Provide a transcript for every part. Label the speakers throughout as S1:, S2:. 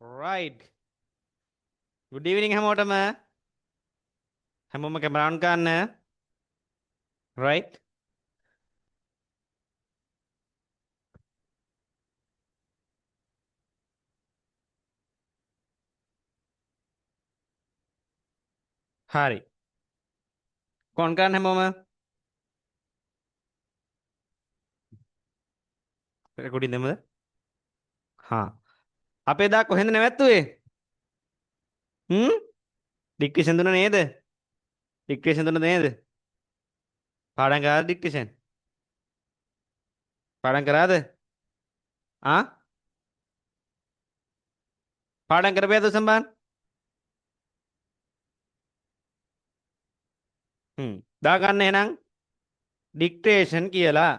S1: right. good evening හැමෝටම හැමෝම camera on කරන්න. right. හරි. කොන් කරන්න හැමෝම රෙකෝඩින් දෙමුද? හා. අපේ දා කොහෙන්ද නැවැත්තුවේ? හ්ම්? ඩික්ටේෂන් දුන්න නේද? ඩික්ටේෂන් දුන්න නේද? පාඩම් කරාද ඩික්ටේෂන්? පාඩම් කරාද? ආ? පාඩම් කරපියද සම්බාන්? දාගන්න එහෙනම් ඩික්ටේෂන් කියලා.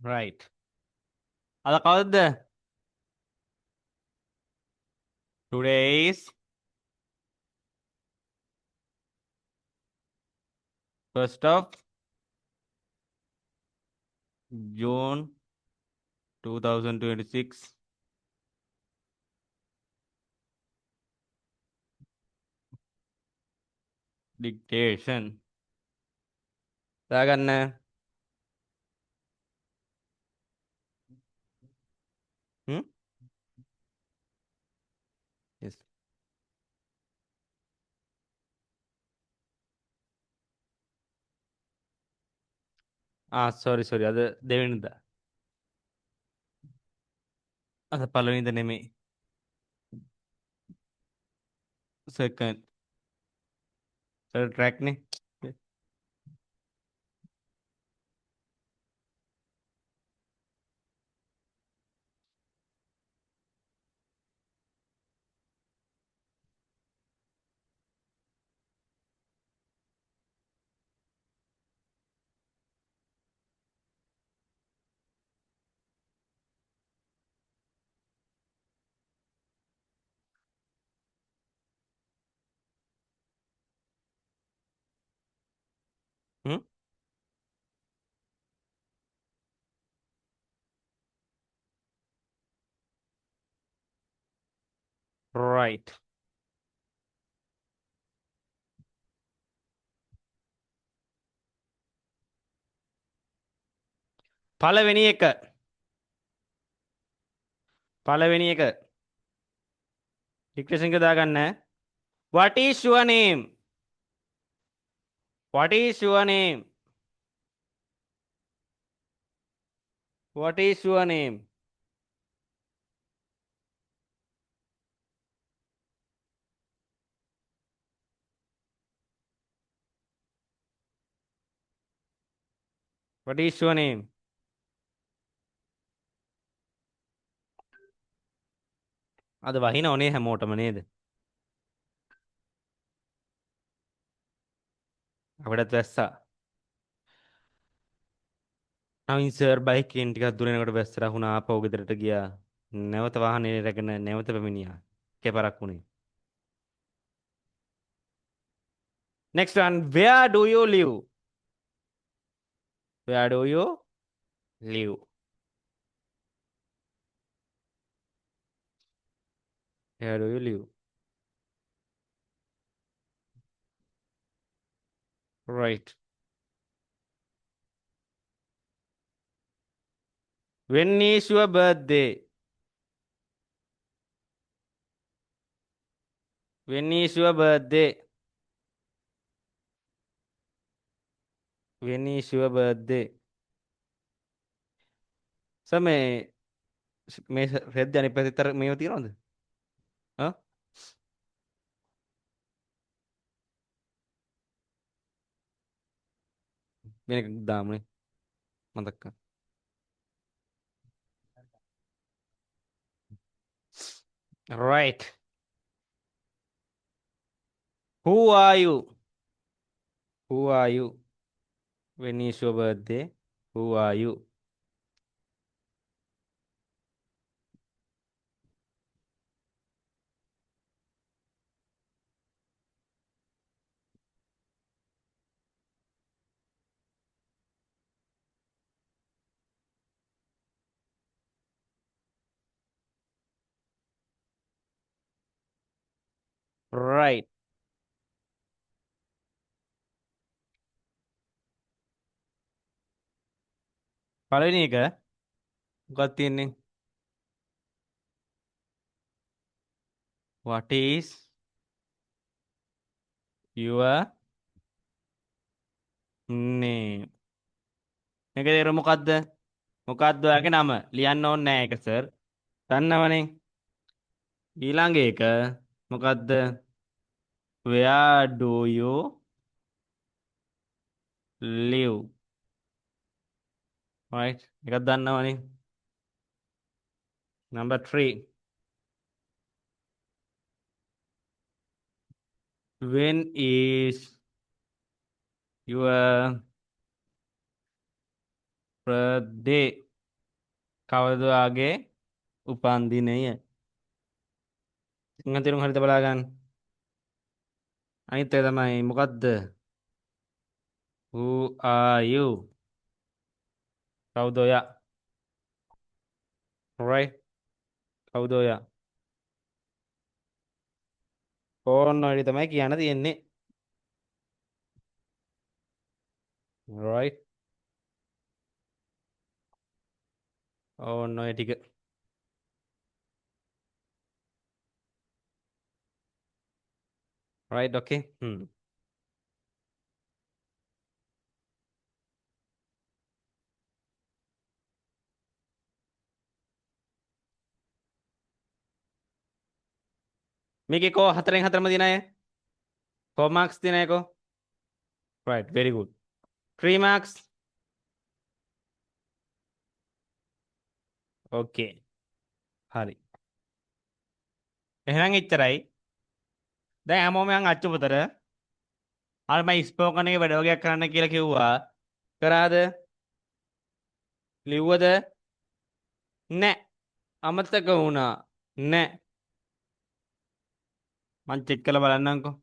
S1: right. අද කවද්ද? today is 1st of June 2026. dictation දාගන්න. yes. sorry අද දෙවෙනිදා. අද පළවෙනිද නෙමෙයි. second track නේ. හ්ම් right. පළවෙනි එක dictation එක දාගන්න. what is your name? what is your name? what is your name? what is your name? අද වහින ඕනේ හැමෝටම නේද? අපිටත් වැස්සා. නවින් සර් බයික් එකෙන් ටිකක් දුර යනකොට වැස්ස රහුණා ආපහු ගෙදරට ගියා. නැවත වාහනේ රැගෙන නැවත පැමිණියා. කෙපරක් වුණේ. next one, where do you live? where do you live? where do you live? right. when is your birthday? when is your birthday? when is your birthday? Sir මේ රෙද්ද අනිත් පැත්තේ තර මේව තියනවද? ආ වෙන එකක් දාමුනේ මතක් කර. Right. Who are you? Who are you? When is your birthday? Who are you? Right. පළවෙනි එක මොකක්ද තියෙන්නේ? What is your name? මේක තේරුම මොකද්ද? මොකද්ද ඔයාගේ නම? ලියන්න ඕනේ නෑ ඒක සර්. දන්නවනේ. ඊළඟ එක මොකද්ද? Where do you live? Right. එකක් දන්නවනේ. Number 3. When is your birthday? කවද ඔයාගේ උපන්දිනය? සිංහල තේරුම හරියට බලා ගන්න. අනිත් එක තමයි මොකද්ද? Who are you? කවුද ඔයා? Right. කවුද ඔයා? ඕන්න ඔය තමයි කියන්න තියෙන්නේ. Right. ඕන්න ඔය ටික. Right. Okay. මේකේ කෝ 4න් 4ම දින අය? 4 marks දින අය කෝ? Right. Very good. 3 marks. Okay. හරි. එහෙනම් එච්චරයි. දැන් හැමෝම යන් අච්චුපතර. අර මම ස්පෝකන් එකේ වැඩ වගේක් කරන්න කියලා කිව්වා. කරාද? ලිව්වද? නෑ. අමතක වුණා. නෑ. මං චෙක් කරලා බලන්නම්කෝ.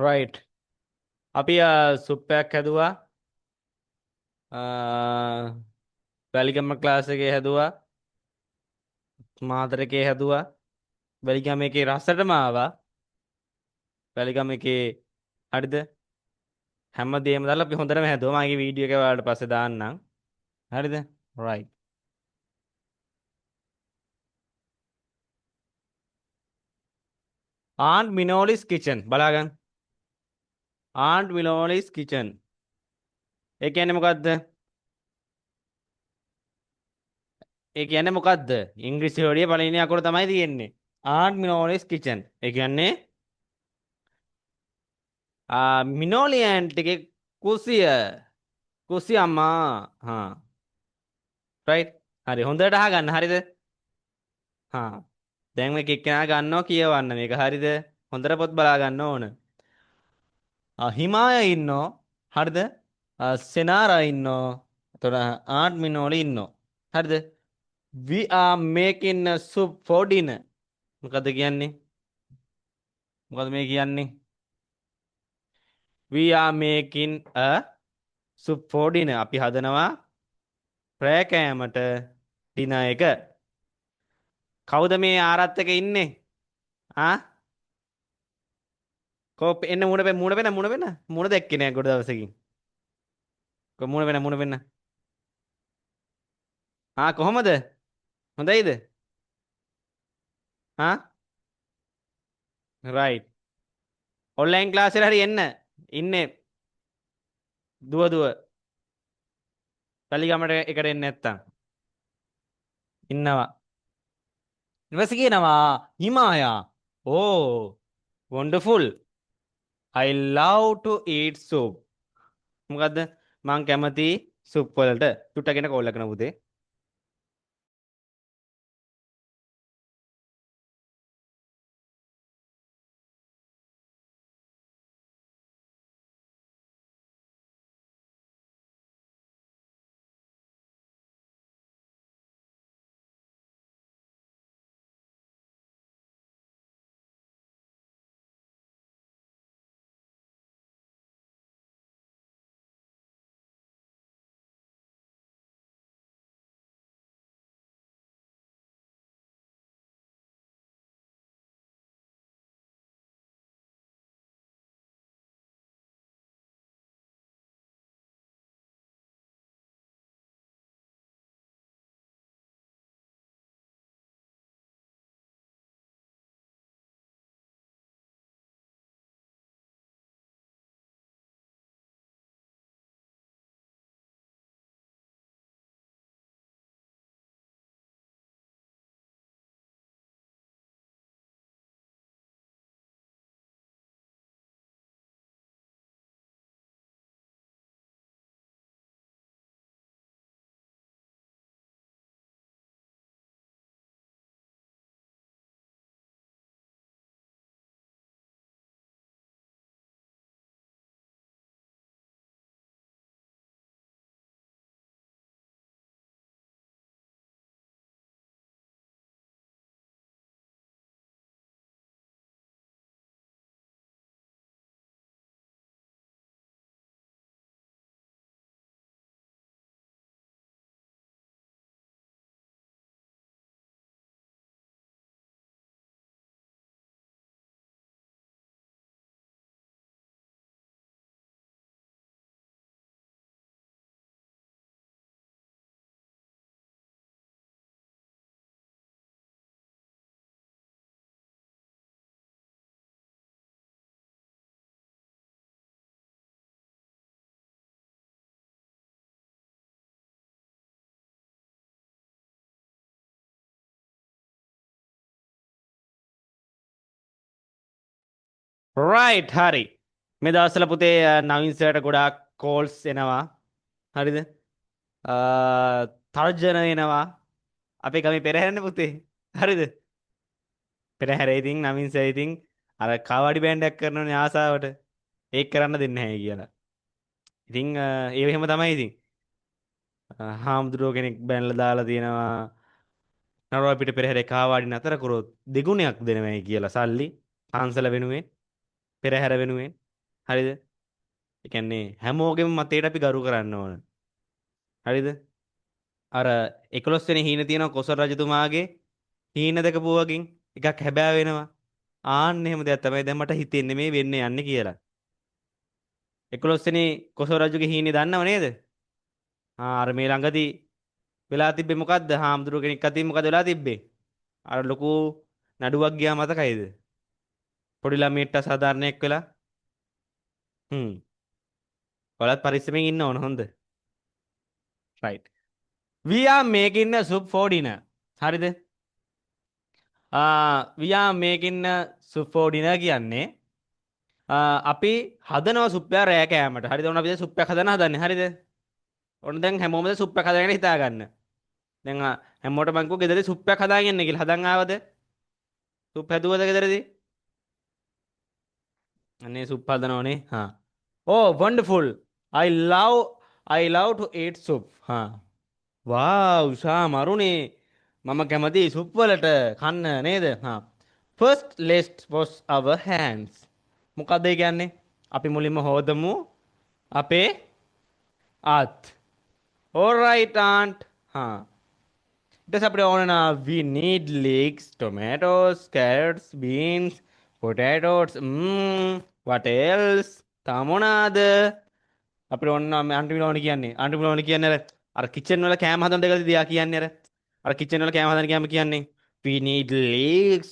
S1: right. අපි සුප් එකක් හැදුවා. වැලිගම ක්ලාස් එකේ හැදුවා. මාතර එකේ හැදුවා. වැලිගම එකේ රසටම ආවා. වැලිගම එකේ හරිද? හැමදේම දාලා අපි හොඳටම හැදුවා. මගේ වීඩියෝ එක ඔයාලට පස්සේ දාන්නම්. හරිද? right. Aunt Minoli's kitchen බලාගන්න. Aunt Minoli's kitchen. ඒ කියන්නේ මොකද්ද? ඒ කියන්නේ මොකද්ද? ඉංග්‍රීසි වලිය පළවෙනි අකුර තමයි තියෙන්නේ. Aunt Minoli's kitchen. ඒ කියන්නේ මිනෝලි ඇන්ටිගේ කුසිය. කුසිය අම්මා. හා. right. හරි හොඳට අහගන්න. හරිද? හා. දැන් මේක එක්කෙනා ගන්නවා කියවන්න මේක. හරිද? හොඳට පොත් බලා ගන්න ඕන. හිමාය ඉන්නෝ. හරිද? සෙනාරා ඉන්නෝ. එතකොට ආන්ට් මිනෝලි ඉන්නෝ. හරිද? We are making a soup for dinner. මොකද කියන්නේ? මොකද මේ කියන්නේ? We are making a soup for dinner. අපි හදනවා රෑ කෑමට ඩිනර් එක. කවුද මේ ආරත් එක ඉන්නේ? කෝ එන්න මුණ වෙන මුණ දැක්කේ නෑ ගොඩ දවසකින්. මුණ වෙන්න. කොහොමද? හොඳයිද? රයිට්. ඔන්ලයින් ක්ලාස් එකට හරි එන්න. ඉන්නේ දුව පල්ලිගමට එකට එන්නේ නැත්තම්. ඉන්නවා. ඊපස්සේ කියනවා හිමායා. ඕ වොන්ඩර්ෆුල්. I love to eat soup. මොකද්ද? මං කැමති සුප් වලට. චුට්ටගෙන කෝල් එකන පුතේ. රයිට් හරි. මේ දවස්වල පුතේ නවින් සර්ට ගොඩාක් කෝල්ස් එනවා. හරිද? තර්ජන එනවා. අපේ ගමේ පෙරහැරනේ පුතේ. හරිද? පෙරහැර ඉතින් නවින් සර් ඉතින් අර කවඩි බෑන්ඩයක් කරනවනේ ආසාවට. ඒක කරන්න දෙන්නේ නැහැ කියලා. ඉතින් ඒ එහෙම තමයි ඉතින්. හාමුදුරුවෝ කෙනෙක් බැනලා දාලා තියෙනවා. නරවා පිට පෙරහැරේ කාවාඩි නතර කරොත් දෙගුණයක් දෙනවයි කියලා සල්ලි පන්සල වෙනුවෙන් පෙරහැර වෙනුවෙන්. හරිද? ඒ කියන්නේ හැමෝගෙම මතයට අපි ගරු කරන්න ඕන. හරිද? අර 11 වෙනි හීන තියෙනවා කොසල් රජතුමාගේ හීන දැකපුවකින් එකක් හැබෑ වෙනවා. ආන්න එහෙම දෙයක් තමයි දැන් මට හිතෙන්නේ මේ වෙන්න යන්නේ කියලා. 11 වෙනි කොසල් රජුගේ හීනේ දන්නව නේද? අර මේ ළඟදී වෙලා තිබ්බේ මොකද්ද? හාමුදුරුව කෙනෙක් අතින් මොකද වෙලා තිබ්බේ? අර ලොකු නඩුවක් ගියා මතකයිද? පොඩි ළමයෙක්ට අසාධාරණයක් වෙලා. ඔයාලත් පරිස්සමෙන් ඉන්න ඕන හොඳ. right. We are making a soup for dinner. හරිද? we are making a soup for dinner කියන්නේ අපි හදනවා සුප්පයක් රෑ කෑමට. හරිද? ඔන්න අපි දැන් සුප්පයක් හදන්නේ. හරිද? ඔන්න දැන් හැමෝම දැන් සුප්පයක් හදාගෙන හිතා ගන්න. දැන් හැමෝටම මං කිව්වා ගෙදරදී සුප්පයක් හදාගෙන ඉන්න කියලා. හදන් ආවද? සුප් හැදුවද ගෙදරදී? අනේ සුප් හදනවනේ. Oh wonderful. I love to eat soup. Wow Sham අරුණේ මම කැමති සුප් වලට කන්න නේද? First let's wash our hands. මොකක්ද ඒ කියන්නේ? අපි මුලින්ම හොදමු අපේ අත්. All right aunt. ඊට පස්සේ අපිට ඕන we need leeks, tomatoes, carrots, beans, potatoes. What else? තව මොනවාද? අපිට ඔන්න අන්ටිමිනෝනි කියන්නේ. අන්ටිමිනෝනි කියන්නේ අර කිචන් වල කෑම හදන දෙකද දියා කියන්නේ අර කිචන් වල කෑම හදන කෑම කියන්නේ. We need leeks,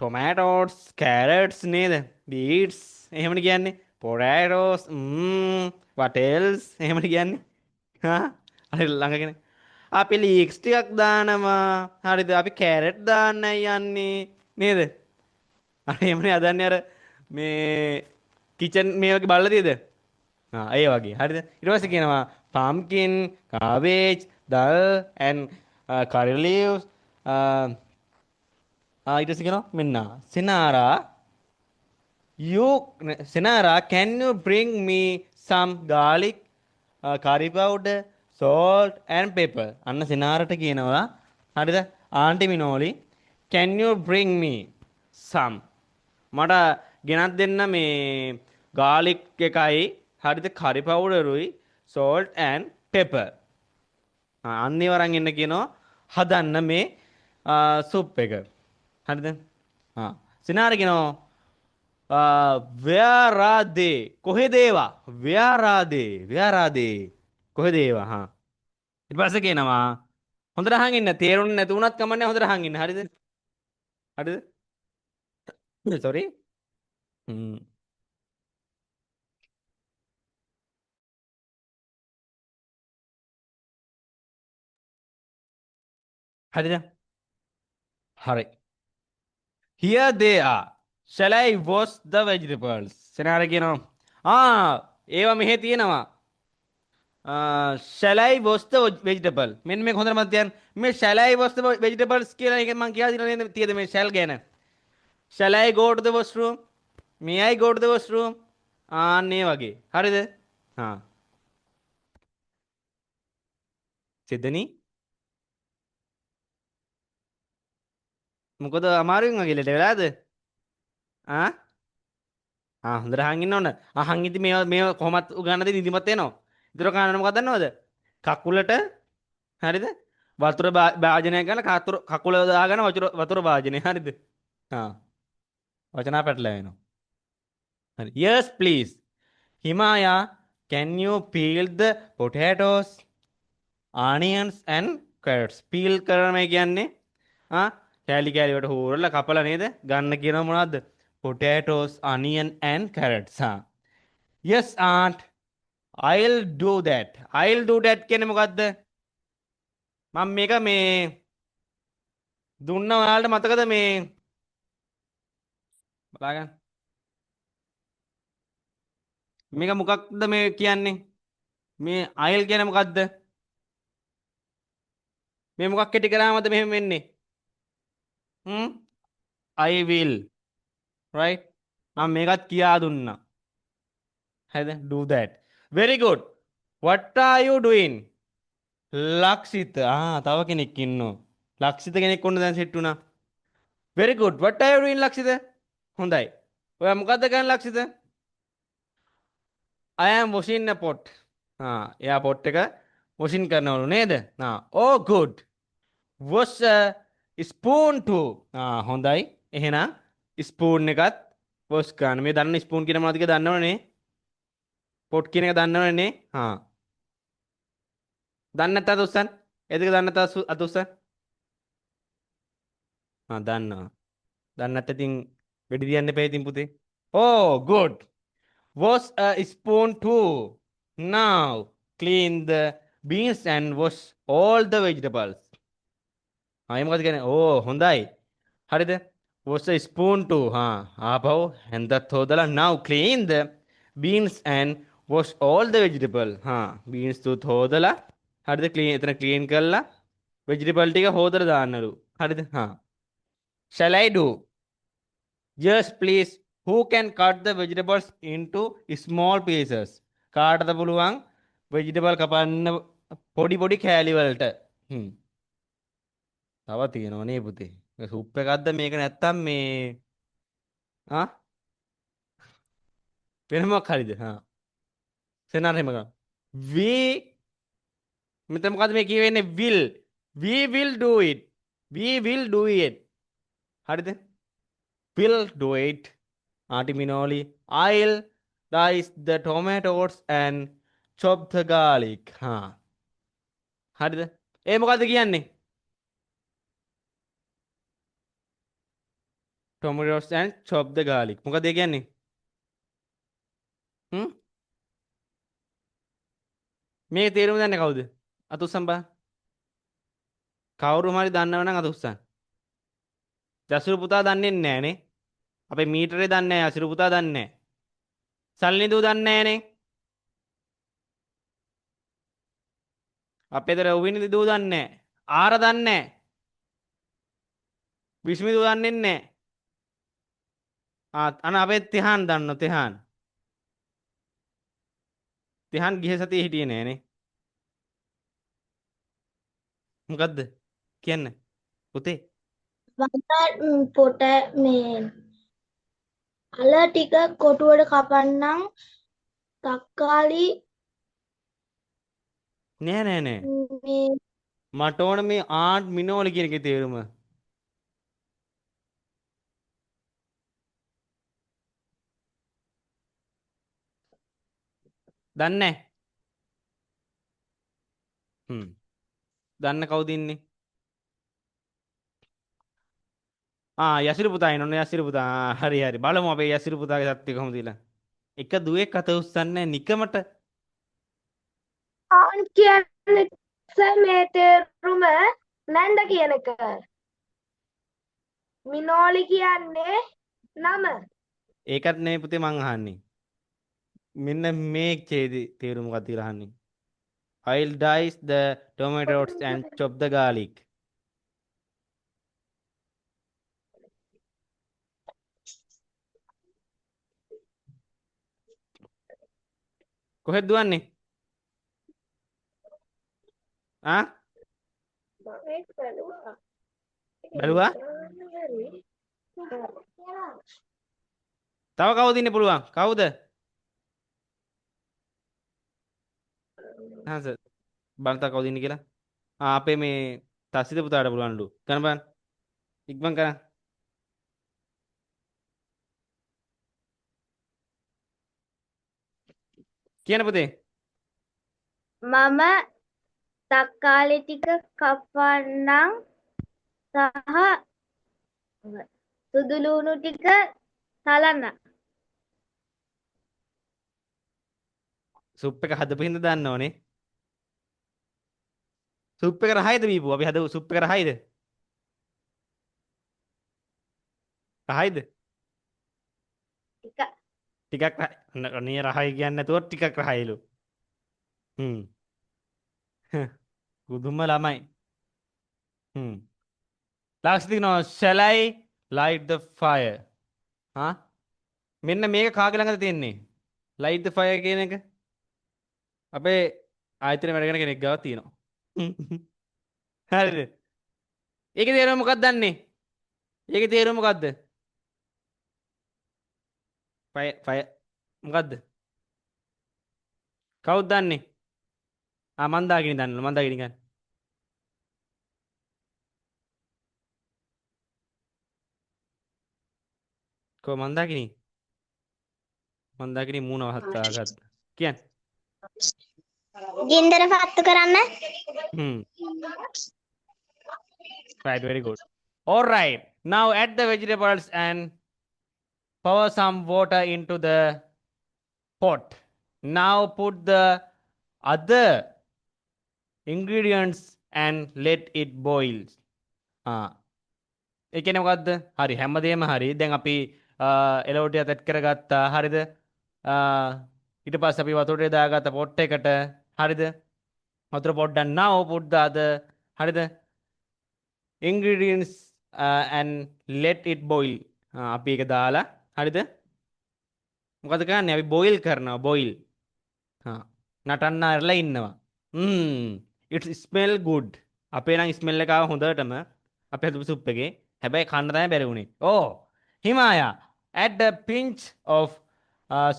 S1: tomatoes, carrots නේද? beets එහෙමනේ කියන්නේ. potatoes, what else එහෙමනේ කියන්නේ. හා අර ළඟගෙන අපි ලීක්ස් ටිකක් දානවා. හරිද? අපි කැරට් දාන්නයි යන්නේ නේද? අර එහෙමනේ හදන්නේ අර මේ කිචන් මේ වගේ බලලා තියෙද? ඒ වගේ හරිද ඊට පස්සේ කියනවා pumpkin cabbage dal and curry leaves ඊට පස්සේ කියනවා මෙන්න Sinara you Sinara can you bring me some garlic curry powder salt and pepper අන්න Sinaraට කියනවා හරිද aunty මිනෝලි can you bring me some මට ගෙනත් දෙන්න මේ ගාලික් එකයි හරිද කරි පවුඩරුයි salt and pepper අන්නේ වරන් එන්න කියනවා හදන්න මේ සුප් එක හරිද සිනාර කියනවා where are they කොහෙද ඒවා where are they කොහෙද ඒවා ඊට පස්සේ කියනවා හොඳට අහන් ඉන්න තේරුන්නේ නැති වුණත් කමන්නේ හොඳට අහන් ඉන්න හරිද sorry හරිද හරි here they are shall I wash the vegetables සෙනාර කියනවා ඒවා මෙහෙ තියෙනවා shall I wash the vegetable මෙන්න මේක හොඳට මතක තියාගන්න මේ shall I wash the vegetables කියලා එක මම කියලා දිනවා නේද තියෙද මේ shall ගැන shall I go to the washroom may I go to the washroom ආන්නේ වගේ හරිද සිද්ධනි මොකද අමාරුවෙන් වගේ ලෙඩ වෙලාද හොඳට අහන් ඉන්න ඕන අහන් ඉතින් මේවා කොහොමත් උගන්නද නිදිමත එනවා ඉතර කාණ්ඩ මොකක්ද දන්නවද කකුලට හරිද වතුර භාජනය ගන්න කකුල දාගෙන වතුර භාජනය හරිද වචනා පැටලෙනවා හරි yes please Himaya can you peel the potatoes onions and carrots peel කරනවා කියන්නේ කෑලි කෑලි වලට හොරලා කපලා නේද ගන්න කියනවා මොනවද potatoes onion and carrots yes aunt I'll do that කියන්නේ මොකද්ද මම මේක මේ දුන්න ඔයාලට මතකද මේ බලාගන්න මේක මොකක්ද මේ කියන්නේ මේ I'll කියන්නේ මොකද්ද මේ මොකක් කෙටි කරාමද මෙහෙම වෙන්නේ I will right මම මේකත් කියා දුන්නා හරිද do that very good what are you doing ලක්ෂිත තව කෙනෙක් ඉන්නවා ලක්ෂිත කෙනෙක් ඔන්න දැන් සෙට් වුණා very good what are you doing ලක්ෂිත හොඳයි ඔයා මොකද්ද කරන්නේ ලක්ෂිත I am washing a pot එයා pot එක washing කරනවලු නේද oh good wash a spoon too හොඳයි එහෙනම් ස්පූන් එකත් wash කරන්න මේ දන්න ස්පූන් කියන මොනවද කියලා දන්නවනේ pot කියන එක දන්නවනේ දන්නේ නැත්නම් අත උස්සන්න එදක දන්නේ නැත්නම් අත උස්සන්න දන්නවා දන්නේ නැත්නම් ඉතින් වෙඩි තියන්න එපා ඉතින් පුතේ oh good wash a spoon too now clean the beans and wash all the vegetables ඒ මොකද කියන්නේ හොඳයි හරිද wash a spoon too ආපහු හැන්දත් හොදලා now clean the beans and wash all the vegetable beans තුත් හොදලා හරිද ක්ලීන් එතන ක්ලීන් කරලා vegetable ටික හොදලා දාන්නලු හරිද shall I do yes please who can cut the vegetables into small pieces කාටද පුළුවන් vegetable කපන්න පොඩි පොඩි කෑලි වලට තව තියෙනවා නේ පුතේ සුප් එකක්ද මේක නැත්තම් මේ වෙන මොකක් හරිද සෙනාර එහෙම කරා we මෙතන මොකද්ද මේ කියවෙන්නේ will we will do it හරිද will do it aunty Minoli I'll dice the tomatoes and chop the garlic. හරිද? ඒ මොකද්ද කියන්නේ? tomatoes and chop the garlic. මොකද ඒ කියන්නේ? හ්ම්? මේ තේරුම දන්නේ කවුද? අතුස්සන් බා. කවුරු හරි දන්නව නම් අතුස්සන්. යසිරු පුතා දන්නේ නැහනේ. අපේ මීටරේ දන්නේ නැහැ. යසිරු පුතා දන්නේ නැහැ. සල්ලි දූ දන්නේ නැහනේ. අපේ දර ඔවිනි දූ දන්නේ නැහැ. ආර දන්නේ නැහැ. විශ්මි දූ දන්නේ නැහැ. අන අපේ තිහාන් දන්නෝ තිහාන්. තිහාන් ගිය සතියේ හිටියේ නෑනේ. මොකද්ද? කියන්න. පුතේ.
S2: පොට මේ අල ටික කොටුවට කපන්නම් තක්කාලි
S1: නෑ නෑ නෑ.
S2: මේ
S1: මට ඕන මේ ආට් මිනෝලි කියන එකේ තේරුම. දන්නේ නැහැ. දන්න කවුද ඉන්නේ? යසිරු පුතා ඉන්නෝනේ යසිරු පුතා. හරි හරි. බලමු අපේ යසිරු පුතාගේ සත්‍ය කොහොමද කියලා. එක දුවෙක් අත උස්සන්නේ නිකමට.
S2: ආන් කියන්නේ මේ තේරුම නැන්ද කියන එක. මිනෝලි කියන්නේ නම.
S1: ඒකත් නෙමෙයි පුතේ මං අහන්නේ. මෙන්න මේ ඡේදේ තේරුම මොකක්ද කියලා අහන්නේ. I'll dice the tomatoes and chop the garlic. කොහෙද දුවන්නේ? බැලුවා? තව කවුද ඉන්නේ පුළුවන්? කවුද? හා සර්. බලන්න තව කවුද ඉන්නේ කියලා. අපේ මේ තස්සිත පුතාට පුළුවන්ලු. කරන්න බලන්න. ඉක්මන් කරන්න. කියන පුතේ.
S2: මම තක්කාලි ටික කපන්නම් සහ සුදු ලුණු ටික තලන්න.
S1: සුප් එක හදපු හින්දා දන්නවනේ. සුප් එක රහයිද බීපු? අපි හදපු සුප් එක රහයිද? රහයිද? ටිකක් නේ රහයි කියන්නේ නැතුව ටිකක් රහයිලු. පුදුම ළමයි. ලාස්ට් එක නෝ shall I light the fire? මෙන්න මේක කාගේ ළඟද තියෙන්නේ? light the fire කියන එක අපේ ආයතනයේ වැඩ කරන කෙනෙක් ගාව තියෙනවා. හරිද? ඒකේ තේරුම මොකක්ද දන්නේ? ඒකේ තේරුම මොකද්ද? fire මොකද්ද? කවුද දන්නේ? මන්දාගිනි දන්නවලු. මන්දාගිනි ගන්න. කො මන්දාගිනි? මන්දාගිනි මූණ වහත්තාගත්. කියන්න.
S2: ගින්දර පත්තු කරන්න.
S1: Right, very good. All right. Now add the vegetables and pour some water into the pot. Now put the other ingredients and let it boil. ඒ කියන්නේ මොකද්ද? හරි හැමදේම හරි. දැන් අපි එලෝටිය තෙත් කරගත්තා. හරිද? ඊට පස්සේ අපි වතුරේ දාගත්ත පොට් එකට. හරිද? වතුර පොඩ්ඩක් now put the other. හරිද? ingredients and let it boil. අපි ඒක දාලා හරිද? මොකද කරන්නේ? අපි boil කරනවා. boil. නටන්න අරලා ඉන්නවා. it smell good. අපේ නම් ස්මෙල් එක ආව හොඳටම අපේ හදපු සුප් එකේ. හැබැයි කන්න තමයි බැරි වුණේ. Himaya, add a pinch of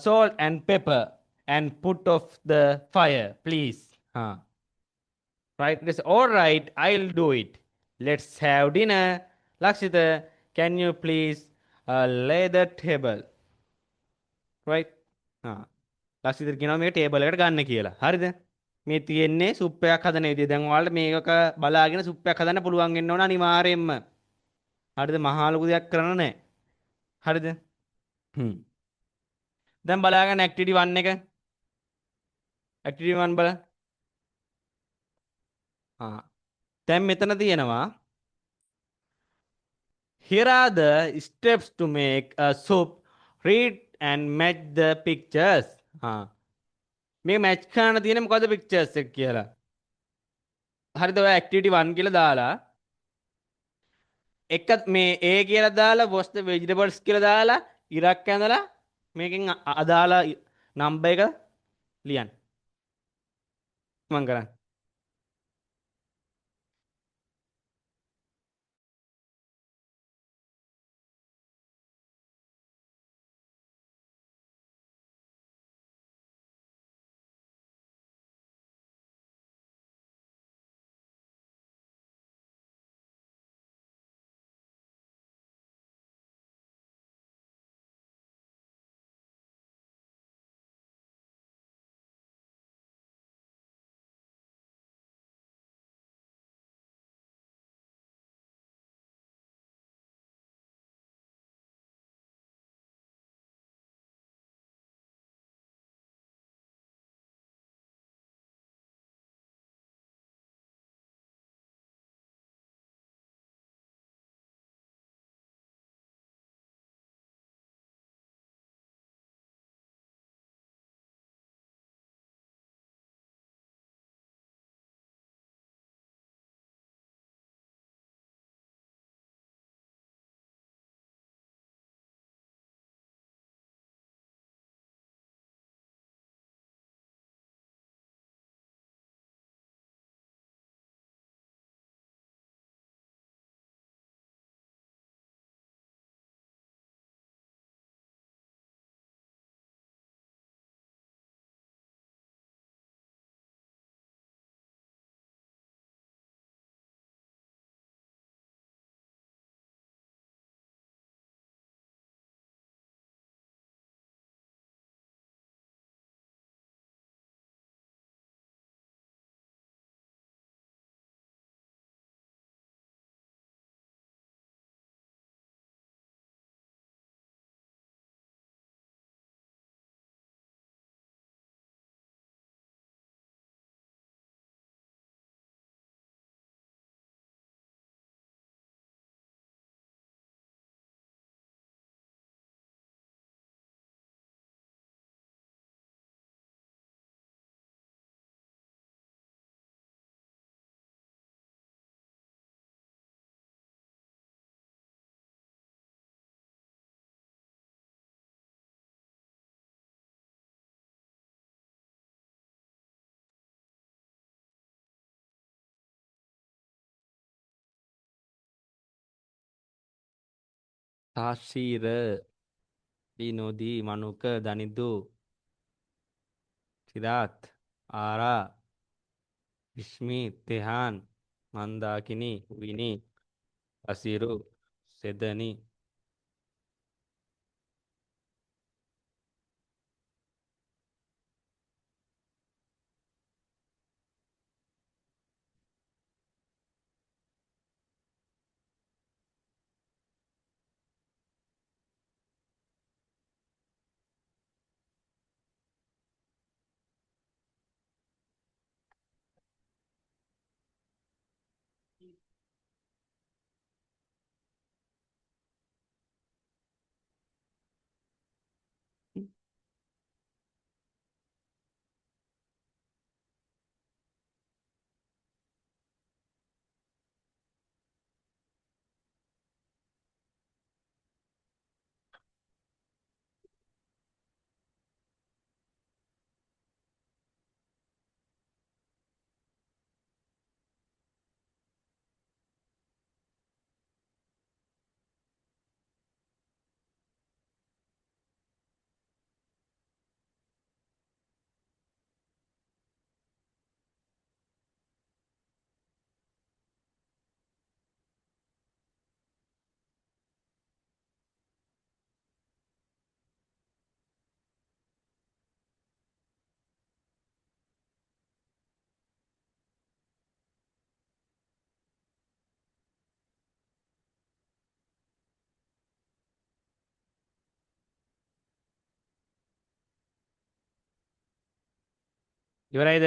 S1: salt and pepper and put off the fire, please. Right? It's all right. I'll do it. Let's have dinner. Lakshita, can you please lay the table? Right? ලක්ෂිතට කියනවා මේක table එකට ගන්න කියලා. හරිද? මේ තියෙන්නේ soup එකක් හදන විදිය. දැන් ඔයාලට මේක බලාගෙන සුප් එකක් හදන්න පුළුවන් වෙන්න ඕන අනිවාර්යයෙන්ම. හරිද? මහා ලොකු දෙයක් කරන්න නැහැ. හරිද? හ්ම්. දැන් බලාගන්න ඇක්ටිවිටි 1 එක. ඇක්ටිවිටි 1 බලන්න. ආ. දැන් මෙතන තියෙනවා here are the steps to make a soup. Read and match the pictures. ආ. මේ මැච් කරන්න තියෙන්නේ මොකද්ද pictures එක කියලා. හරිද? ඔය ඇක්ටිවිටි 1 කියලා දාලා එක මේ A කියලා දාලා wash the vegetables කියලා දාලා ඉරක් ඇඳලා මේකෙන් අදාළ නම්බර් එක ලියන්න. මම කරන්නේ. සාශීර විනෝදී මනුක දනිදු සිරාත් ආරා විශ්මි තෙහාන් මන්දාකිනි විනි අසිරු සෙදනි ඉවරයිද?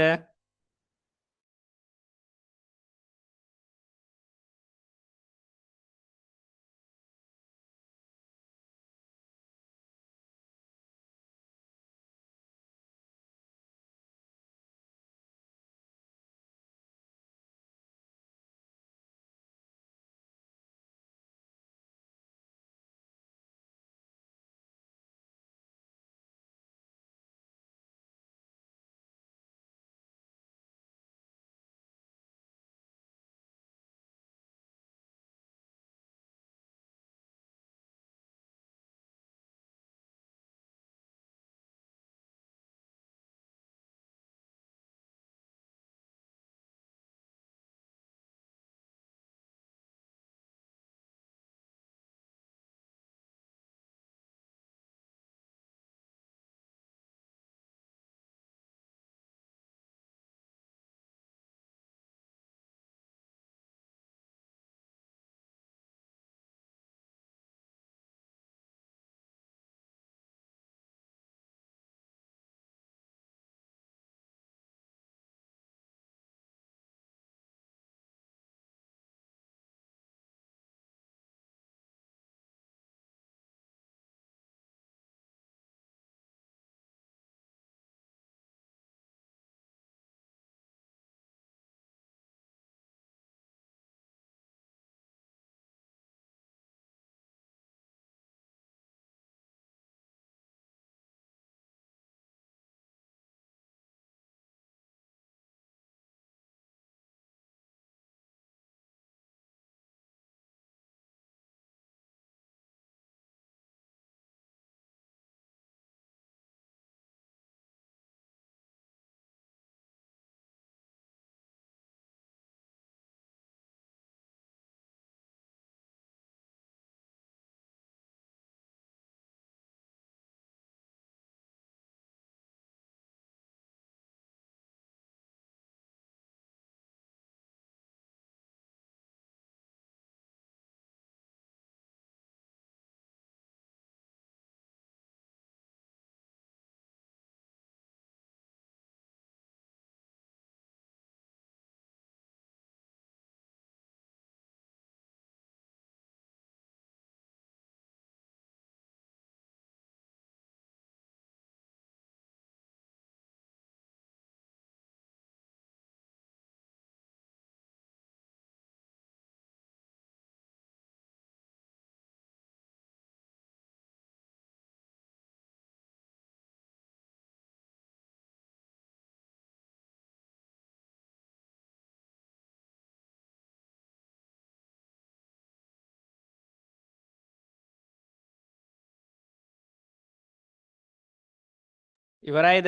S1: ඉවරයිද?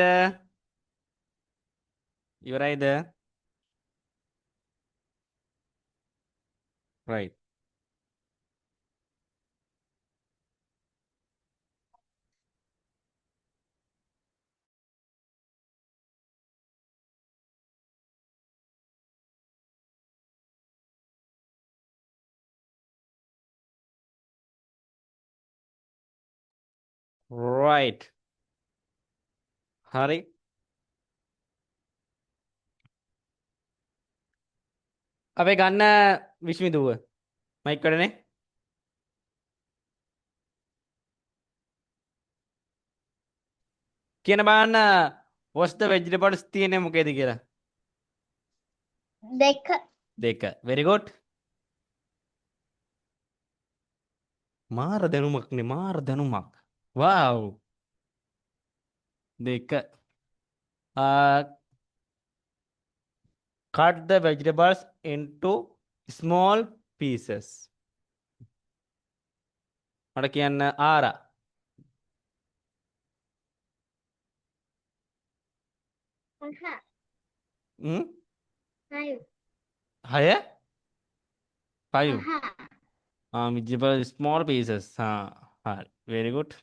S1: ඉවරයිද? right. right. හරි. අපි ගන්න විශ්මිදුව. මයික් එකටනේ. කියන බලන්න what's the vegetables තියෙන්නේ මොකේද කියලා.
S2: දෙක.
S1: දෙක. very good. මාර දැනුමක්නේ මාර දැනුමක්. wow. දෙක. cut the vegetables into small pieces. මට කියන්න ආරා. හ්ම්? 6? 5. vegetable small pieces. හරි. very good.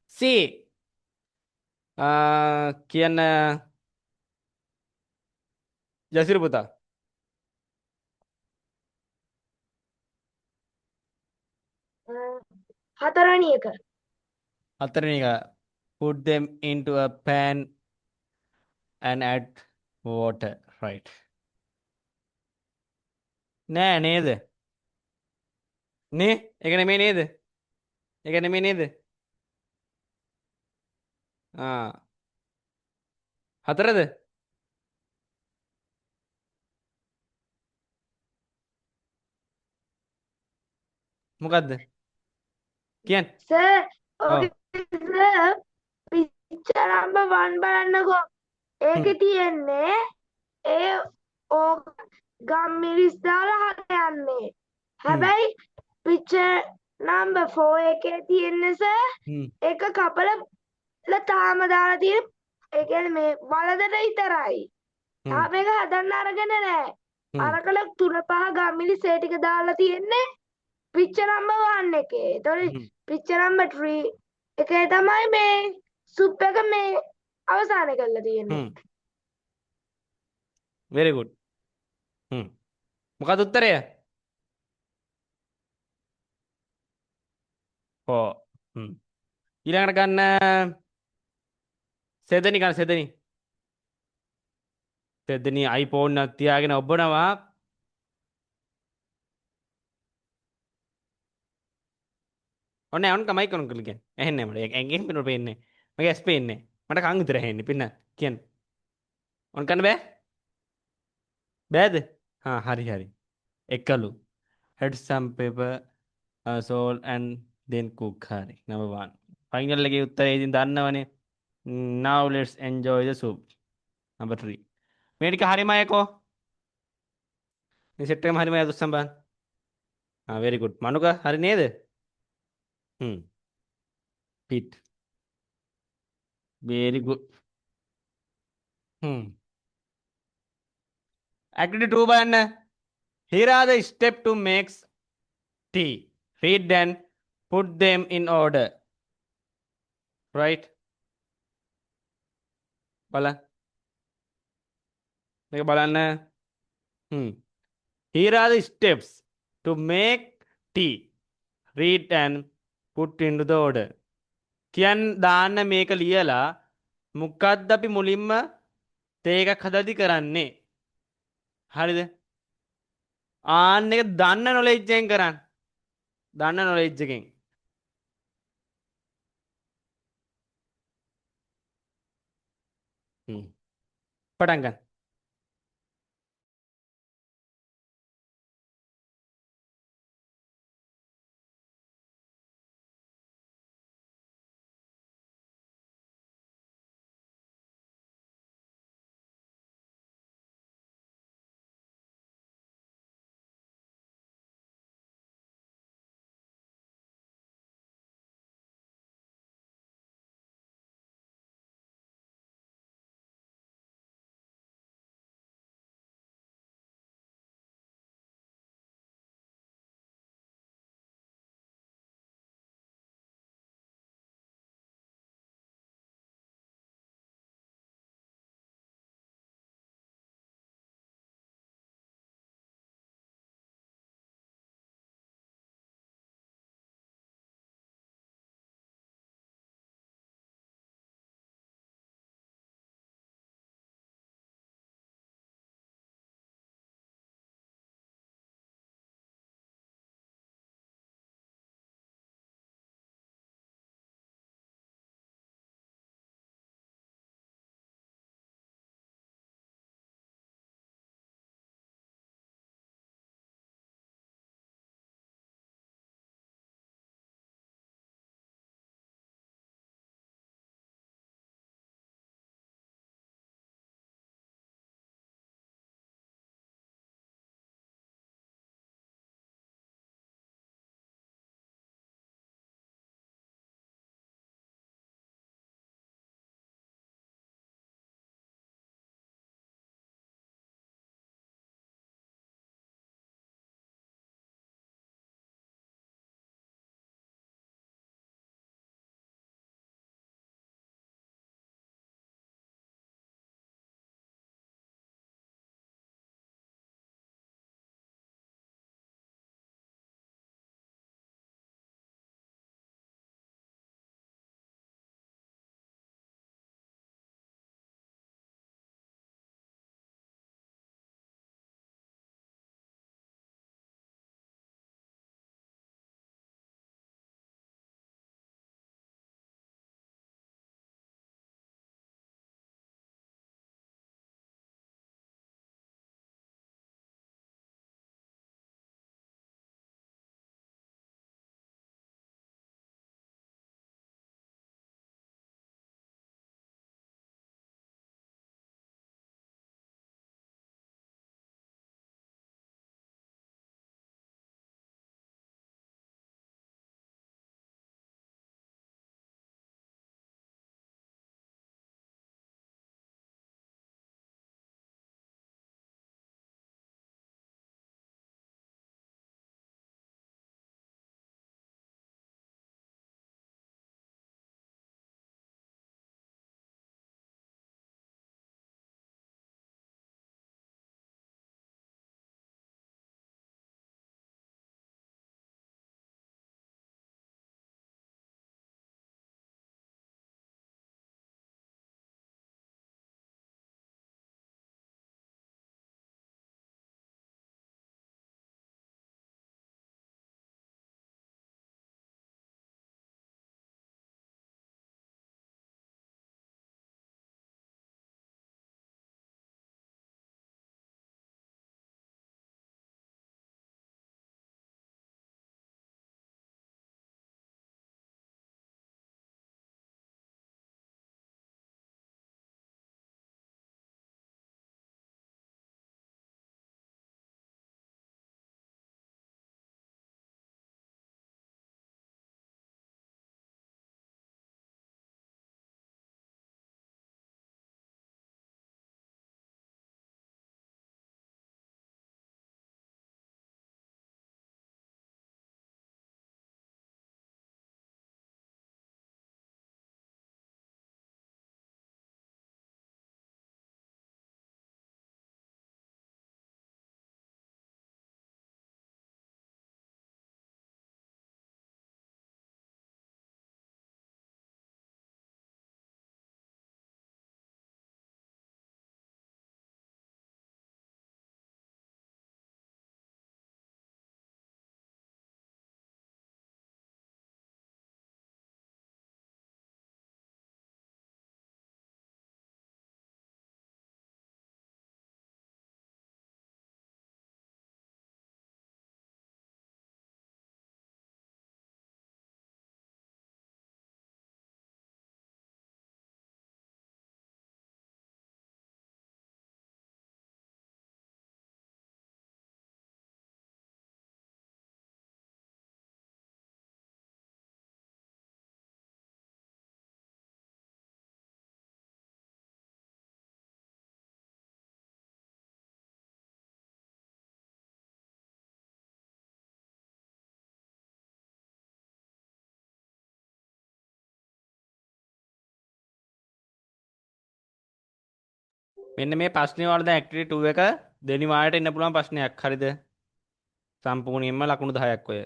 S1: C. කියන්න ජසිර පුතා.
S2: 4වෙනි එක.
S1: හතරවෙනි එක put them into a pan and add water. Right. නෑ නේද? නේ? ඒක නෙමෙයි නේද? ඒක නෙමෙයි නේද? හතරද? මොකද්ද? කියන්න.
S2: සර්
S1: ඔව්.
S2: ඕකේ සර් පික්චර් නම්බර් 1 බලන්නකෝ.
S1: හ්ම්.
S2: ඒකේ තියෙන්නේ ඒ ඕක ගම්මිරිස් දාලා හදන්නේ.
S1: හ්ම්.
S2: හැබැයි පික්චර් නම්බර් 4 එකේ තියෙන්නේ සර්
S1: හ්ම්.
S2: ඒක කපලා තාම දාලා තියෙන ඒ කියන්නේ මේ වලදට විතරයි.
S1: හ්ම්.
S2: තාම ඒක හදන්න අරගෙන නෑ.
S1: හ්ම්.
S2: අරකල 3-5 ගම්මිරිස් ඒ ටික දාලා තියෙන්නේ පික්චර් නම්බර් 1 එකේ. ඒතකොට
S1: හ්ම්.
S2: පික්චර් නම්බර් 3 එකේ තමයි මේ සුප් එක මේ අවසානය කරලා තියෙන්නේ.
S1: හ්ම්. very good. හ්ම්. මොකද උත්තරය? ඔව්. හ්ම්. ඊළඟට ගන්න සෙදෙනි ගන්න සෙදෙනි. සෙදෙනි iPhone එකක් තියාගෙන ඔබනවා. ඔන්න ඔන්න තමයි කොන කල කියන්නේ. ඇහෙන්නේ නැහැ මට. ඇඟෙන් පිනර පේන්නේ. මගේ ඇස් පේන්නේ. මට කන් විතර ඇහෙන්නේ. පින්න කියන්න. ඔන්න කන්න බෑ? බෑද? හරි හරි. එකලු. Add some pepper, salt and then cook. හරි. number 1. ෆයිනල් එකේ උත්තරේ ඉතින් දන්නවනේ. Now let's enjoy the soup. number 3. මේ ටික හරිම අයකෝ. මේ සෙට් එකම හරිම අය දුස්සම් බලන්න. very good. මනුක හරි නේද? Pit. very good. activity 2 බලන්න. Here are the steps to make tea. Read and put them in order. Right? බලන්න. මේක බලන්න. Here are the steps to make tea. Read and put into the order. කියන් දාන්න මේක ලියලා මොකක්ද අපි මුලින්ම තේ එකක් හදද්දි කරන්නේ. හරිද? ආන්න එක දන්න නොලෙජ් එකෙන් කරන්න. දන්න නොලෙජ් එකෙන්. පටන් ගන්න. මෙන්න මේ ප්‍රශ්නේ වල දැන් ඇක්ටිවිටි 2 එක දෙවෙනි වාරයට එන්න පුළුවන් ප්‍රශ්නයක්. හරිද? සම්පූර්ණයෙන්ම ලකුණු 10ක් ඔය.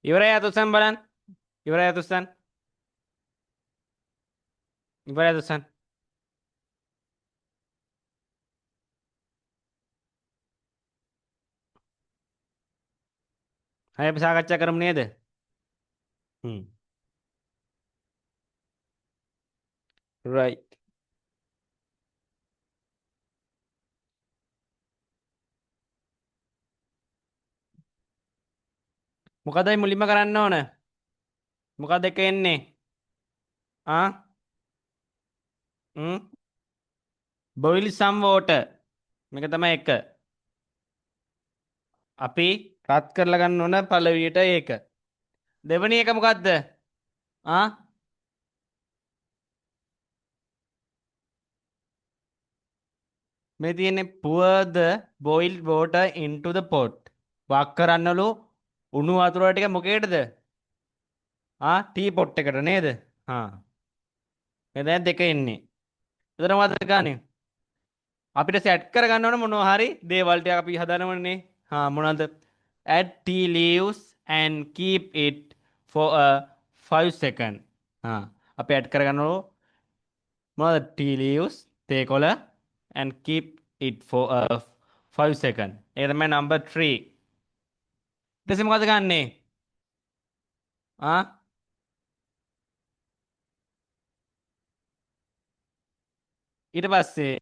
S1: ඉවරයි අතුස්සන් බලන්න. ඉවරයි අතුස්සන්. ඉවරයි අතුස්සන්. හරි අපි සාකච්ඡා කරමු නේද? හ්ම්. right. මොකද අපි මුලින්ම කරන්න ඕන? මොකද එක එන්නේ? ආ? boil some water. මේක තමයි එක. අපි රත් කරලා ගන්න ඕන පළවෙනියට ඒක. දෙවෙනි එක මොකද්ද? ආ? මේ තියෙන්නේ pour the boiled water into the pot. වක් කරන්නලු උණු වතුර ටික මොකේටද? ටී පොට් එකට නේද? මේ දැන් දෙක එන්නේ. එතන මොකද්ද ගන්නේ? අපිට සෙට් කරගන්න ඕන මොනවා හරි දේවල් ටික අපි හදනවනේ. මොනවද? Add tea leaves and keep it for a 5 second. අපි ඇඩ් කරගන්න ඕන මොනවද? tea leaves තේ කොළ and keep it for a 5 second. ඒක තමයි number 3. ඊට පස්සේ මොකද ගන්නෙ? ආ ඊට පස්සේ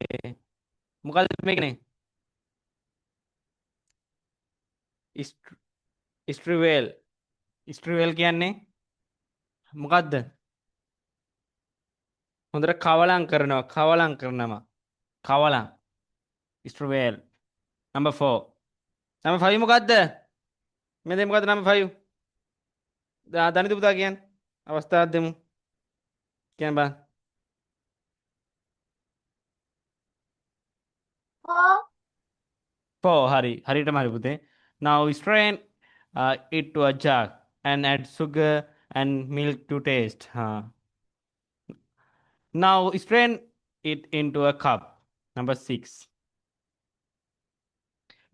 S1: මොකද මේකනේ? ස්ට්‍රිවෙල්. ස්ට්‍රිවෙල් කියන්නේ මොකද්ද? හොඳට කවලම් කරනවා. කවලම්. ස්ට්‍රිවෙල්. number 4. number 5 මොකද්ද? මේ දේ මොකද්ද number 5? දනිත පුතා කියන්නේ. අවස්ථාවක් දෙමු. කියන්න බෑ. 4 හරි. හරියටම හරි පුතේ. Now strain it to a jug and add sugar and milk to taste. Now strain it into a cup. Number 6.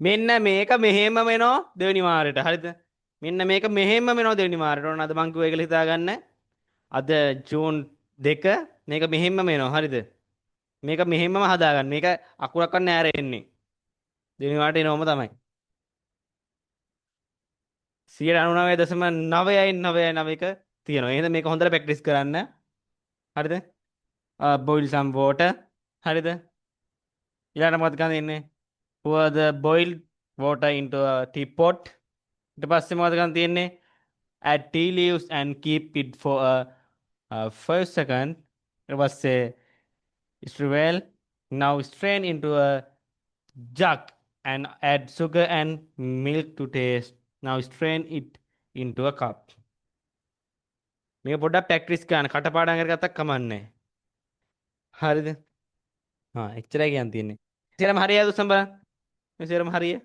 S1: මෙන්න මේක මෙහෙම වෙනවා දෙවෙනි වාරයට. හරිද? මෙන්න මේක මෙහෙම වෙනවා දෙවෙනි වාරයට. ඕන අද මං කිව්වා ඒක හිතාගන්න. අද ජූන් 2 මේක මෙහෙම වෙනවා. හරිද? මේක මෙහෙමම හදාගන්න. මේක අකුරක්වත් නෑ රෙන්නේ. දෙවෙනි වාරයට එනවම තමයි. 99.999 තියෙනවා. එහෙනම් මේක හොඳට ප්‍රැක්ටිස් කරන්න. හරිද? boil some water. හරිද? ඊළඟට මොකද කරන්නේ? pour the boiled water into a teapot. ඊට පස්සේ මොකද කරන්න තියෙන්නේ? add tea leaves and keep it for a 5 seconds. ඊට පස්සේ stir well. Now strain into a jug and add sugar and milk to taste. Now strain it into a cup. මේක පොඩ්ඩක් practice කරන්න. කටපාඩම් කරගත්තක් කමන්නේ. හරිද? එච්චරයි කියන්න තියෙන්නේ. සියරම හරියද උසම්බ? මේ සියරම හරිය?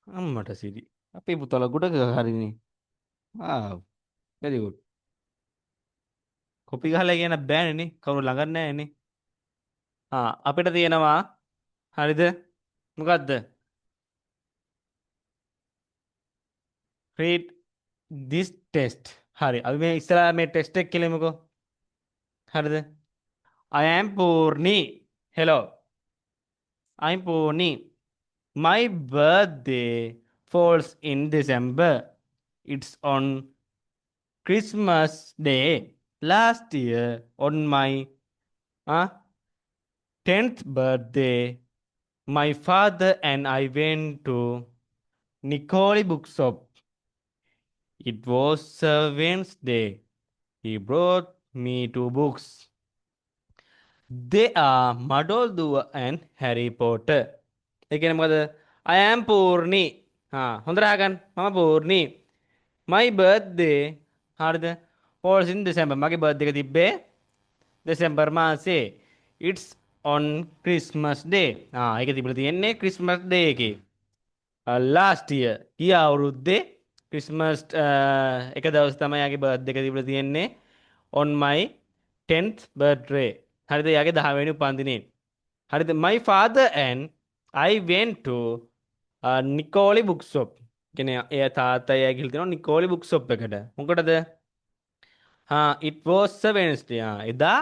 S1: අම්මට සිරි. අපේ පුතාලා ගොඩක හරිනේ. very good. කොපි ගහලා කියන බෑනේ නේ. කවුරු ළඟ නැහැ නේ. අපිට තියෙනවා හරිද? මොකද්ද? read this test. හරි. අපි මේ ඉස්සරහා මේ ටෙස්ට් එක කෙලෙමුකෝ. හරිද? I am Purni. Hello. I'm Purni. My birthday falls in December. It's on Christmas Day. Last year, on my 10th birthday, my father and I went to Nicoli Bookshop. It was a Wednesday. He brought me 2 books. They are Madolduwa and Harry Potter. ඒ කියන්නේ මොකද? I am Purni. හොඳට අහගන්න. මම Purni. My birthday හරිද? falls in December. මගේ birthday එක තිබ්බේ දෙසැම්බර් මාසේ. It's on Christmas Day. ඒක තිබිලා තියෙන්නේ Christmas Day එකේ. Last year ගිය අවුරුද්දේ Christmas එක දවස් තමයි යාගේ birthday එක තිබිලා තියෙන්නේ on my 10th birthday. හරිද? යාගේ 10 වෙනි උපන්දිනේ. හරිද? My father and I went to Nicoli Bookshop. කියන්නේ එයා තාත්තා එයා ගිහලා තියෙනවා Nicoli Bookshop එකට. මොකටද? it was a Wednesday. එදා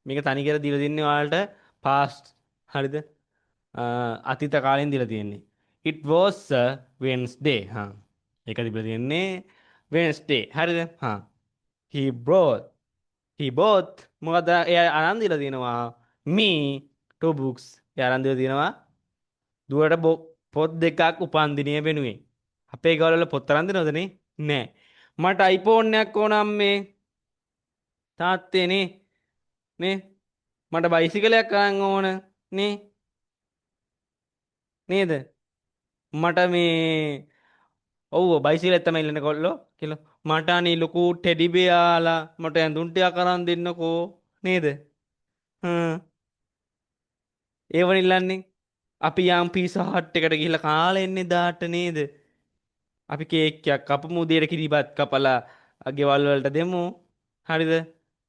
S1: මේක තනි කර දීලා තින්නේ ඔයාලට past. හරිද? අතීත කාලෙන් දීලා තියෙන්නේ. It was a Wednesday. ඒක දීලා තියෙන්නේ Wednesday. හරිද? he bought මොකද එයා අරන් දීලා තියෙනවා me 2 books. එයා අරන් දීලා තියෙනවා දුවට පොත් දෙකක් උපන්දිනය වෙනුවෙන්. අපේ ගෙවල් වල පොත් අරන් දෙනවද නේ? නෑ. මට iPhone එකක් ඕන අම්මේ. තාත්තේ නේ. මට බයිසිකලයක් අරන් ඕන නේ. නේද? මට මේ ඔව් බයිසිකලෙත් තමයි ඉල්ලන්නේ කොල්ලෝ කියලා. මට අනේ ලොකු ටෙඩි බෙයාලා මට ඇඳුම් ටිකක් අරන් දෙන්නකෝ නේද? ඒවන ඉල්ලන්නේ. අපි යම් පීසා හට් එකට ගිහිල්ලා කාලා එන්නේ දාට නේද? අපි කේක් එකක් කපමු උදේට කිරිබත් කපලා ගෙවල් වලට දෙමු. හරිද?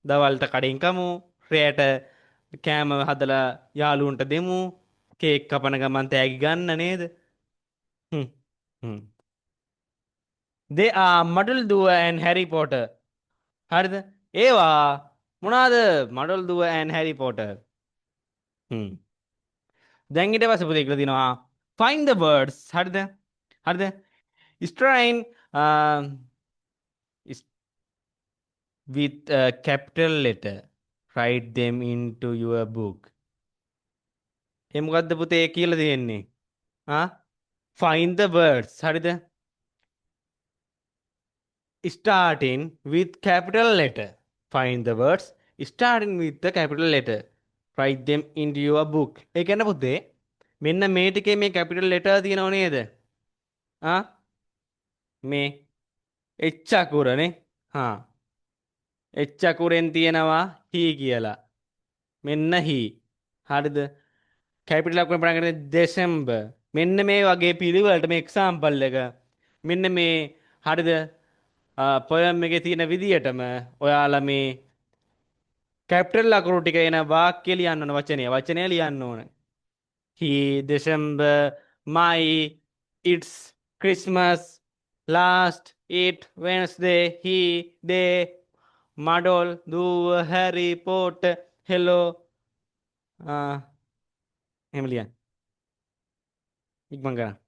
S1: දවල්ට කඩෙන් කමු. රැයට කෑම හදලා යාළුවන්ට දෙමු. කේක් කපන ගමන් තෑගි ගන්න නේද? They are Madolduwa and Harry Potter. හරිද? ඒවා මොනවාද? Madolduwa and Harry Potter. දැන් ඊට පස්සේ පුතේ කියලා දිනවා find the words. හරිද? strain with a capital letter. Write them into your book. ඒ මොකද්ද පුතේ කියලා තියෙන්නේ? find the words. හරිද? starting with capital letter. Find the words starting with the capital letter. Write them into your book. ඒ කියන්නේ පුතේ මෙන්න මේ ටිකේ මේ කැපිටල් ලෙටර් තියෙනව නේද? ආ මේ එච් අකුරනේ. හා එච් අකුරෙන් තියෙනවා හී කියලා. මෙන්න හී. හරිද? කැපිටල් අකුරෙන් පටන් ගන්න දෙසැම්බර්. මෙන්න මේ වගේ පිළිවෙලට මේ එක්සාම්පල් එක. මෙන්න මේ හරිද? පොයම් එකේ තියෙන විදියටම ඔයාලා මේ කැපිටල් අකුරු ටික එන වාක්‍ය ලියන්න ඕන වචනය ලියන්න ඕන. He December my it's Christmas last it Wednesday he day Madol do Harry Potter hello එහෙම ලියන්න ඉක්මන් කරන්න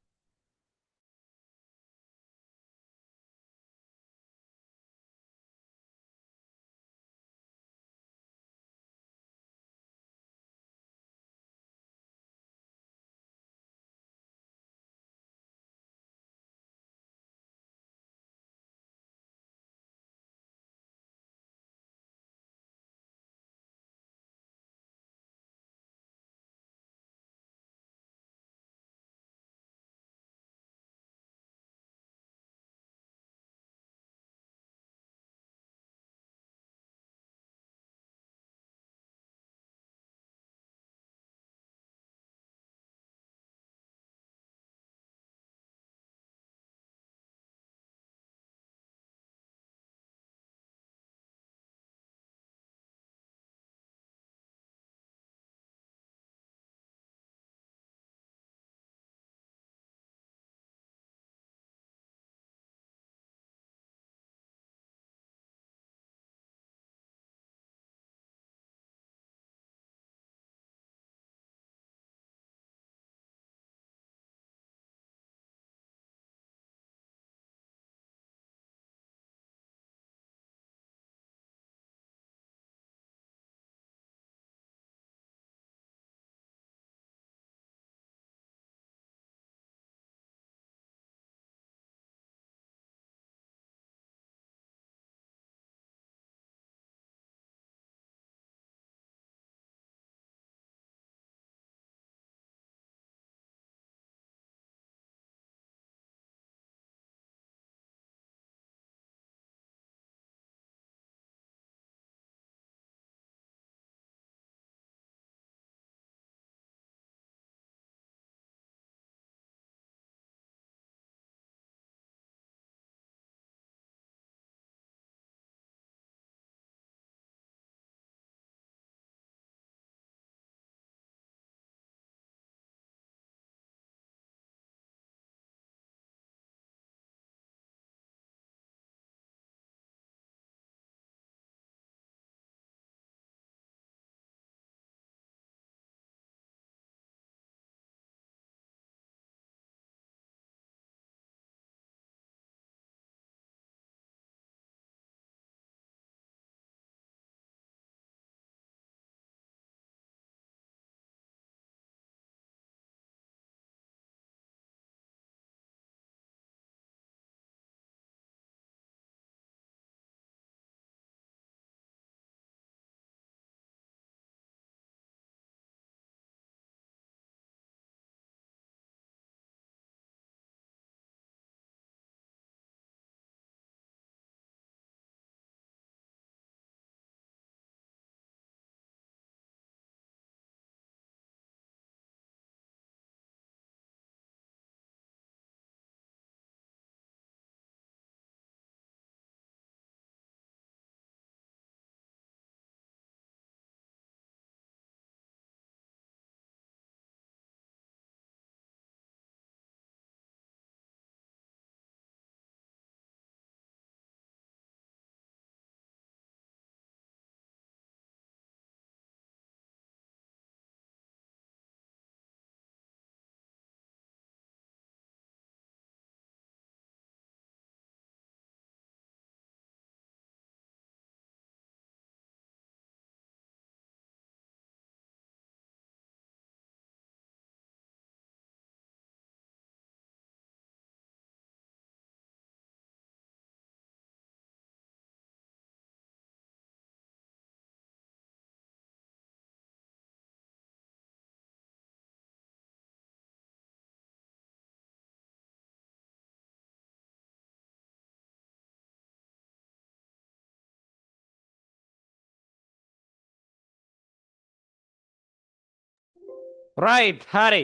S1: right හරි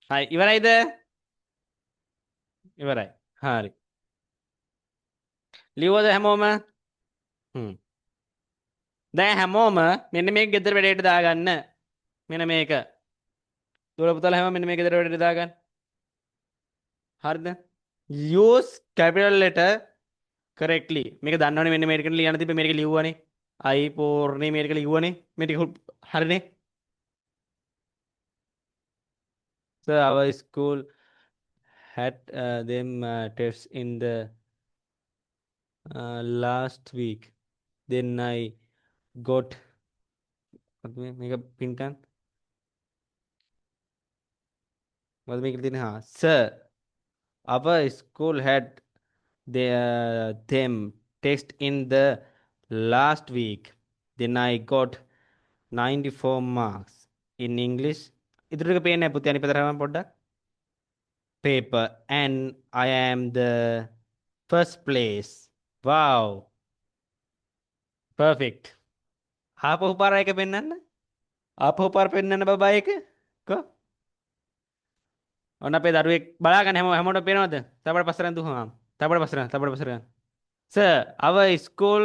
S1: හරි ඉවරයිද ඉවරයි හරි ලිව්වද හැමෝම හ්ම් දැන් හැමෝම මෙන්න මේක ගෙදර වැඩේට දාගන්න මෙන්න මේක දුර පුතාලා හැම මෙන්න මේක ගෙදර වැඩේට දාගන්න හරිද use capital letter correctly මේක දන්නවනේ මෙන්න මේකට ලියන්න තිබ්බේ මේක ලිව්වනේ I පූර්ණේ මේක ලිව්වනේ මේ ටික හරිනේ so our school had them tests in the last week then I got මේක පින්කන් මොකද මේක තියෙන්නේ හා sir our school had them test in the last week then I got 94 marks in English ඉතුරු ටික පේන්නේ නැහැ පුතේ අනිත් පැත්තට හැම පොඩ්ඩක් paper and I am the first place wow perfect ආපහු පාර එක පෙන්වන්න ආපහු පාර පෙන්වන්න බබා එක කො ඔන්න අපේ දරුවෙක් බලාගන්න හැමෝටම පේනවද තපඩ පස්සරන් දුහම තපඩ පස්සරන් sir our school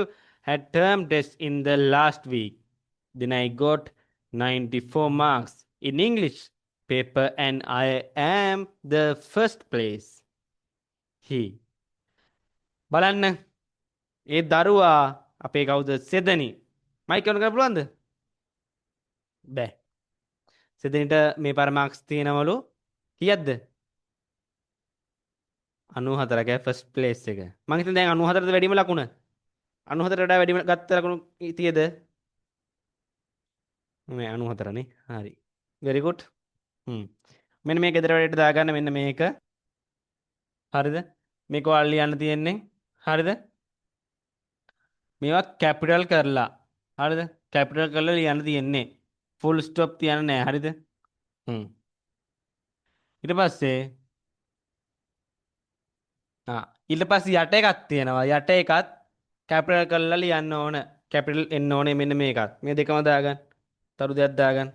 S1: had term test in the last week then I got 94 marks in English paper and I am the first place he බලන්න ඒ දරුවා අපේ කවුද සෙදනි මයික් ඔන් කරන්න පුළුවන්ද බෑ සෙදනිට මේ පාර මාක්ස් තියෙනවලු කීයක්ද 94ක ෆස්ට් ප්ලේස් එක මං හිතන්නේ දැන් 94ට වැඩිම ලකුණ 94ට වඩා වැඩිම ගත්ත ලකුණු තියද මේ 94නේ හරි very good මෙන්න මේක ගෙදර වැඩේට දාගන්න මෙන්න මේක හරිද මේක ඔයාලා ලියන්න තියෙන්නේ හරිද මේවා කැපිටල් කරලා හරිද කැපිටල් කරලා ලියන්න තියෙන්නේ ෆුල් ස්ටොප් තියන්න නෑ හරිද ඊට පස්සේ ඊට පස්සේ යට එකක් තියෙනවා යට එකත් කැපිටල් කරලා ලියන්න ඕන කැපිටල් එන්න ඕනේ මෙන්න මේකත් මේ දෙකම දාගන්න තරු දෙයක් දාගන්න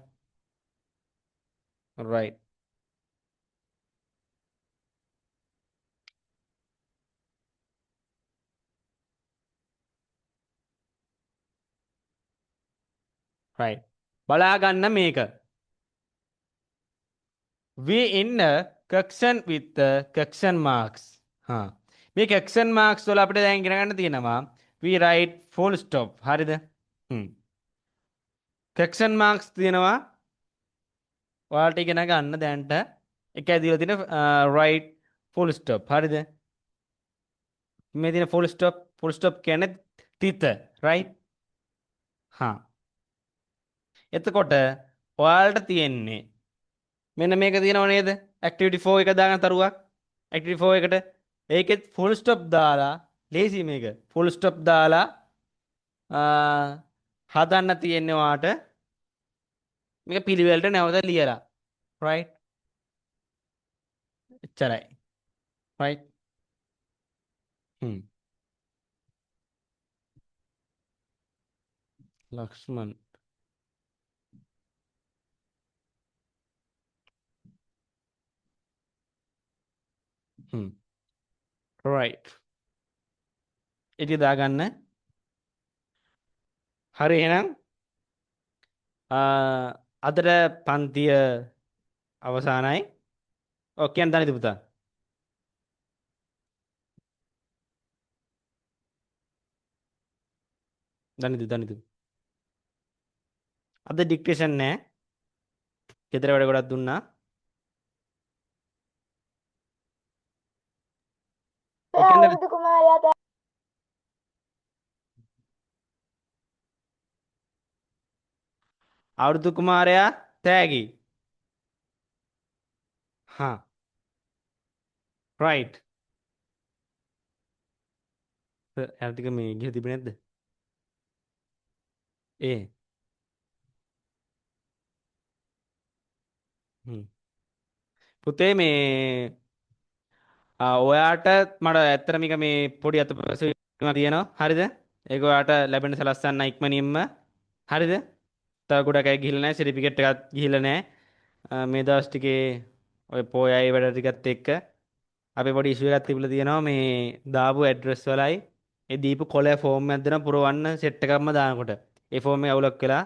S1: right right බලා ගන්න මේක we in a section with the section marks මේ section marks වල අපිට දැන් ඉගෙන ගන්න තියෙනවා we write full stop හරිද section marks තියෙනවා ඔයාලට ඉගෙන ගන්න දැන්ට එකයි දීලා තියෙන right full stop හරිද මේ තියෙන full stop කියන්නේ තිත right එතකොට ඔයාලට තියෙන්නේ මෙන්න මේක තියෙනව නේද activity 4 එක දාගන්න තරුවක් activity 4 එකට ඒකෙත් full stop දාලා ලේසි මේක full stop දාලා හදන්න තියෙන්නේ වාට මේක පිළිවෙලට නැවත ලියලා right එච්චරයි right ලක්ෂ්මන් right ඉතින් දාගන්න හරි එහෙනම් අදට පන්තිය අවසానයි ඔව් කියන්න දනිද පුතා දනිද අද ඩික්ටේෂන් නෑ ගෙදර වැඩ ගොඩක් දුන්නා
S2: අවුරුදු කුමාරයා
S1: අවුරුදු කුමාරයා තෑගි right ටික මේ ගිහ තිබෙන්නේ නැද්ද ඒ පුතේ මේ ඔයාට මට ඇත්තට මේක මේ පොඩි අතපසුවීමක් තියෙනවා හරිද ඒක ඔයාට ලැබෙන සලස්සන්න ඉක්මනින්ම හරිද තව ගොඩක් අය ගිහිල්ලා නැහැ සර්ටිෆිකේට් එකක් ගිහිල්ලා නැහැ මේ දවස් ටිකේ ඔය පොයයි වැඩ ටිකත් එක්ක අපි පොඩි ඉෂුව එකක් තිබිලා තියෙනවා මේ දාපු ඇඩ්‍රස් වලයි ඒ දීපු කොලේ ෆෝම් එකක් දෙනවා පුරවන්න සෙට් එකක්ම දානකොට ඒ ෆෝම් එක අවුලක් වෙලා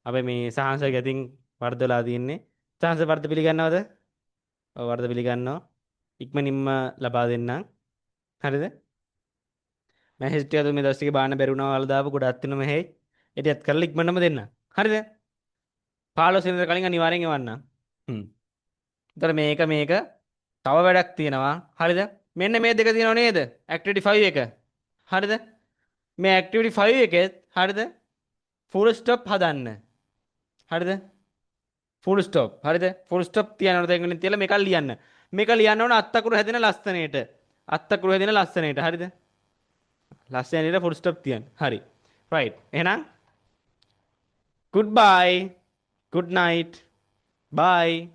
S1: අපි මේ සහන්සර් ගැතින් වර්ධලා තියෙන්නේ සහන්සර් වර්ධ පිළිගන්නවද ඔව් වර්ධ පිළිගන්නවා ඉක්මනින්ම ලබා දෙන්නම් හරිද මම හිතුවා මේ දවස් ටිකේ බාන්න බැරි වුණා වල දාපු ගොඩක් තියෙනවා මෙහෙ ඒටිත් කරලා ඉක්මනටම දෙන්න හරිද 15 වෙනිදා කලින් අනිවාර්යෙන් එවන්න හ්ම් එතකොට මේක තව වැඩක් තියෙනවා හරිද මෙන්න මේ දෙක තියෙනව නේද ඇක්ටිවිටි 5 එක හරිද මේ ඇක්ටිවිටි 5 එකේ හරිද ෆුල් ස්ටොප් හදන්න හරිද ෆුල් ස්ටොප් හරිද ෆුල් ස්ටොප් තියනවද එංගලින් තියලා මේක ලියන්න මේක ලියන්න ඕන අත්තකුරු හැදෙන ලස්සනේට අත්තකුරු හැදෙන ලස්සනේට හරිද ලස්සනේට ෆුල් ස්ටොප් තියන්න හරි රයිට් එහෙනම් good bye good night bye